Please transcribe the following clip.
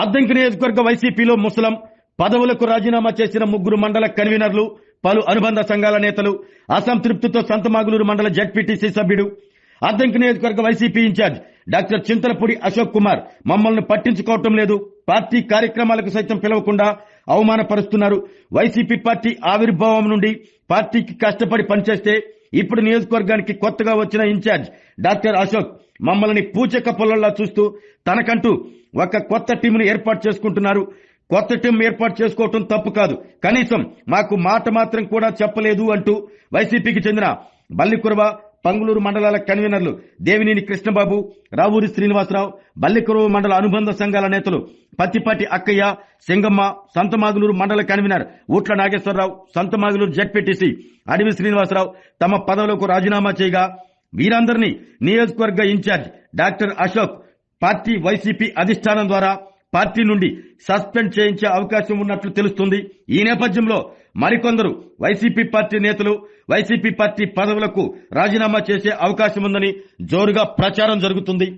అద్దంకి నియోజకవర్గ వైసీపీలో ముసలం పదవులకు రాజీనామా చేసిన 3 మండల కన్వీనర్లు, పలు అనుబంధ సంఘాల నేతలు, అసంతృప్తితో సంతమాగులూరు మండల జెడ్పీటీసీ సభ్యుడు, అద్దంకి నియోజకవర్గ YCP incharge doctor Chintalapudi Ashok Kumar మమ్మల్ని పట్టించుకోవటం లేదు, పార్టీ కార్యక్రమాలకు సైతం పిలవకుండా అవమానపరుస్తున్నారు. వైసీపీ పార్టీ ఆవిర్భావం నుండి పార్టీకి కష్టపడి పనిచేస్తే ఇప్పుడు నియోజకవర్గానికి కొత్తగా వచ్చిన ఇన్ఛార్జ్ డాక్టర్ అశోక్ మమ్మల్ని పూచక పొలంలా చూస్తూ తనకంటూ ఒక కొత్త టీంను ఏర్పాటు చేసుకుంటున్నారు. కొత్త టీం ఏర్పాటు చేసుకోవటం తప్పు కాదు, కనీసం మాకు మాట మాత్రం కూడా చెప్పలేదు అంటూ వైసీపీకి చెందిన బల్లికురవ, పంగులూరు మండలాల కన్వీనర్లు దేవినేని కృష్ణబాబు, రావూరి శ్రీనివాసరావు, బల్లికురవ మండల అనుబంధ సంఘాల నేతలు పత్తిపాటి అక్కయ్య, సింగమ్మ, సంతమాగులూరు మండల కన్వీనర్ ఊట్ల నాగేశ్వరరావు, సంతమాగులూరు జెడ్పీటీసీ అడవి శ్రీనివాసరావు తమ పదవులకు రాజీనామా చేయగా వీరందరినీ నియోజకవర్గ incharge doctor Ashok party YCP అధిష్టానం ద్వారా పార్టీ నుండి సస్పెండ్ చేయించే అవకాశం ఉన్నట్లు తెలుస్తుంది. ఈ నేపథ్యంలో మరికొందరు వైసీపీ పార్టీ నేతలు వైసీపీ పార్టీ పదవులకు రాజీనామా చేసే అవకాశం ఉందని జోరుగా ప్రచారం జరుగుతుంది.